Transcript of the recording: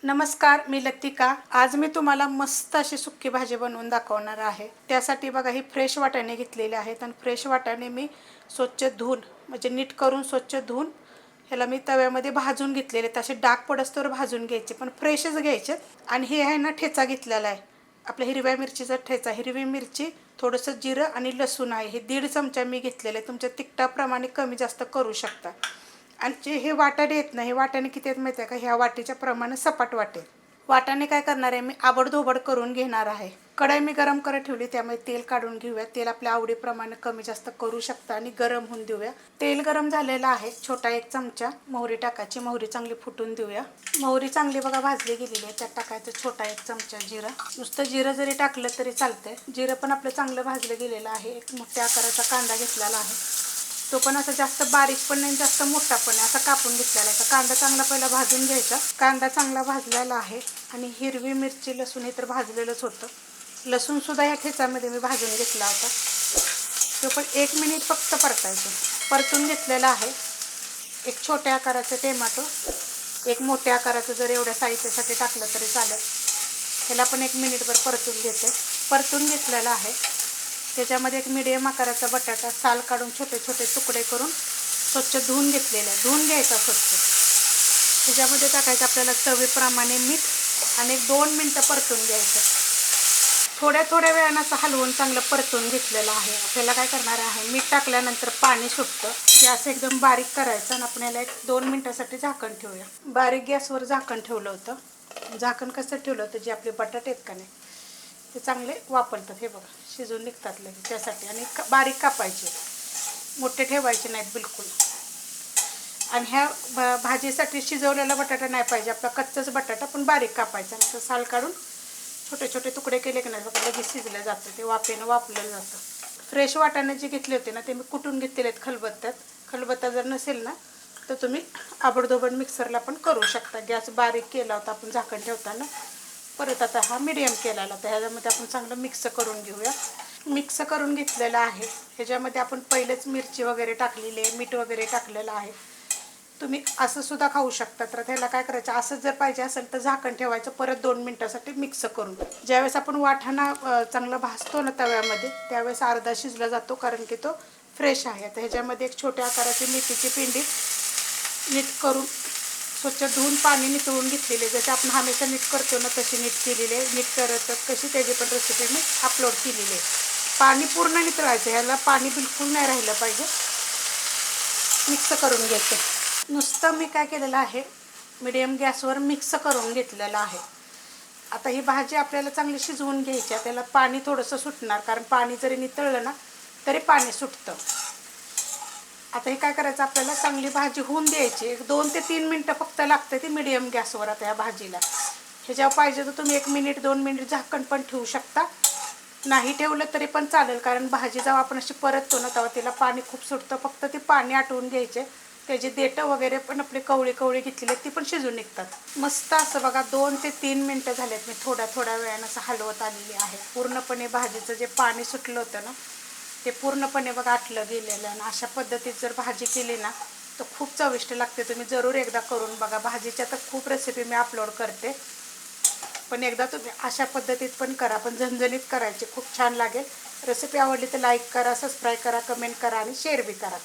नमस्कार, मी लतिका। आज मी तुम्हाला मस्त अशी सुक्की भाजी बनवून दाखवणार आहे। त्यासाठी बघा ही फ्रेश वाटाणे घेतलेले आहेत आणि फ्रेश वाटाणे मी स्वच्छ धुवून म्हणजे नीट करून स्वच्छ धुवून ह्याला मी तव्यामध्ये भाजून घेतलेले। तसे डाग पडस्तोवर भाजून घ्यायचे, पण फ्रेशच घ्यायचे। आणि हे आहे ना ठेचा घेतलेला आहे, आपल्या हिरव्या मिरचीचा ठेचा। हिरवी मिरची, थोडंसं जिरं आणि लसूण आहे, हे 1.5 चमचा मी घेतलेले। तुमच्या तिखटाप्रमाणे कमी जास्त करू शकता। आणि जे हे वाटाणे आहेत ना, हे वाटाणे किती आहेत माहिती आहे का? ह्या वाटीच्या प्रमाणे सपाट वाटे वाटाणे काय करणार आहे मी आबडधोबड करून घेणार आहे। कढई मी गरम करत ठेवली, त्यामुळे तेल काढून घेऊया। तेल आपल्या आवडीप्रमाणे कमी जास्त करू शकता आणि गरम होऊन देऊया। तेल गरम झालेलं आहे, छोटा 1 चमचा मोहरी टाकायची। मोहरी चांगली फुटून देऊया। मोहरी चांगली बघा भाजली गेलेली आहे, त्यात टाकायचं छोटा 1 चमचा जिरं। नुसतं जिरं जरी टाकलं तरी चालतंय। जिरं पण आपलं चांगलं भाजलं गेलेलं आहे। एक मोठ्या आकाराचा कांदा घेतलेला आहे, तो पण असा जास्त बारीक पण नाही जास्त मोठा पण नाही, असा कापून घेतलेला आहे। कांदा चांगला पहिला भाजून घ्यायचा। कांदा चांगला भाजलेला आहे आणि हिरवी मिरची लसूण हे तर भाजलेलंच होतं। लसूण सुद्धा या ठेचामध्ये मी भाजून घेतला होता, तो पण 1 मिनिट फक्त परतायचं। परतून घेतलेला आहे। एक छोट्या आकाराचं टोमॅटो, एक मोठ्या आकाराचं जर एवढ्या साहित्यासाठी टाकलं तरी चालेल। ह्याला पण 1 मिनिटभर परतून घेते। परतून घेतलेला आहे। त्याच्यामध्ये एक मीडियम आकाराचा बटाटा साल काढून छोटे छोटे तुकडे करून स्वच्छ धुवून घेतलेला आहे, धुवून घ्यायचा स्वच्छ। त्याच्यामध्ये टाकायचं आपल्याला चवीप्रमाणे मीठ आणि 2 मिनिटं परतून घ्यायचं। थोड्या वेळानं असं हलवून चांगलं परतून घेतलेलं आहे। आपल्याला काय करणार आहे, मीठ टाकल्यानंतर पाणी सुटतं, गॅस एकदम बारीक करायचं आणि आपण याला 2 मिनिटासाठी झाकण ठेवूया। बारीक गॅसवर झाकण ठेवलं होतं। झाकण कसं ठेवलं होतं, जे आपले बटाटे आहेत का नाही ते चांगले वापरतात, हे बघा शिजून निघतात लगेच त्यासाठी। आणि बारीक कापायचे, मोठे ठेवायचे नाहीत बिलकुल। आणि ह्या भाजीसाठी शिजवलेला बटाटा नाही पाहिजे, आपला कच्चाच बटाटा पण बारीक कापायचा। असं साल काढून छोटे छोटे तुकडे केले की नाही बघा लगेच शिजलं जातं, ते वाफेनं वापरलं जातं। फ्रेश वाटाणे जे घेतले होते ना ते मी कुटून घेतलेले आहेत खलबत्त्यात। खलबत्ता जर नसेल ना तर तुम्ही आबडधोबड मिक्सरला पण करू शकता। गॅस बारीक केला होता आपण झाकण ठेवताना, परत आता हा मीडियम केलेला, तर ह्याच्यामध्ये आपण चांगलं मिक्स करून घेऊया। मिक्स करून घेतलेलं आहे। ह्याच्यामध्ये आपण पहिलेच मिरची वगैरे टाकलेली आहे, मीठ वगैरे टाकलेलं आहे। तुम्ही असं सुद्धा खाऊ शकता। तर त्याला काय करायचं, असं जर पाहिजे असेल तर झाकण ठेवायचं परत 2 मिनिटासाठी मिक्स करून। ज्यावेळेस आपण वाटाणा चांगला भाजतो ना तव्यामध्ये, त्यावेळेस अर्धा शिजला जातो, कारण की तो फ्रेश आहे। तर ह्याच्यामध्ये एक छोट्या आकाराची मेथीची पिंडी नीट करून स्वच्छ धुवून पाणी निथळून घेतलेले, जसे आपण हमेशा नीट करतो ना तशी नीट केलेली आहे। नीट करत कशी त्याची पण रेसिपी मी अपलोड केलेली आहे। पाणी पूर्ण निथळायचं, ह्याला पाणी बिलकुल नाही राहिलं पाहिजे। मिक्स करून घ्यायचं। नुसतं मी काय केलेलं आहे, मीडियम गॅसवर मिक्स करून घेतलेलं आहे। आता ही भाजी आपल्याला चांगली शिजवून घ्यायची आहे। त्याला पाणी थोडंसं सुटणार, कारण पाणी जरी निथळलं ना तरी पाणी सुटतं। आता हे काय करायचं, आपल्याला चांगली भाजी होऊन द्यायची। 2 ते 3 मिनिटं फक्त लागते ती मीडियम गॅसवर आता या भाजीला। ह्याच्यावर पाहिजे तर तुम्ही 1 मिनिट 2 मिनिट झाकण पण ठेवू शकता, नाही ठेवलं तरी पण चालेल, कारण भाजी जेव्हा आपण अशी परततो ना तेव्हा तिला पाणी खूप सुटतं। फक्त ते पाणी आटवून घ्यायचे, त्याची देठं वगैरे पण आपली कवळी कवळी घेतलेली ती पण शिजून निघतात। मस्त असं बघा 2 ते 3 मिनिटं झालेत, मी थोड्या वेळानं असं हलवत आलेली आहे। पूर्णपणे भाजीचं जे पाणी सुटलं होतं ना ते पूर्णपणे बघा आटलं गेलेलं आहे। आणि अशा पद्धतीत जर भाजी केली ना तर खूप चविष्ट लागते। तुम्ही जरूर एकदा करून बघा। भाजीच्या तर खूप रेसिपी मी अपलोड करते, पण एकदा तुम्ही अशा पद्धतीत पण करा, पण झणझणीत करायची, खूप छान लागेल। रेसिपी आवडली तर लाईक करा, सबस्क्राईब करा, कमेंट करा आणि शेअर बी करा।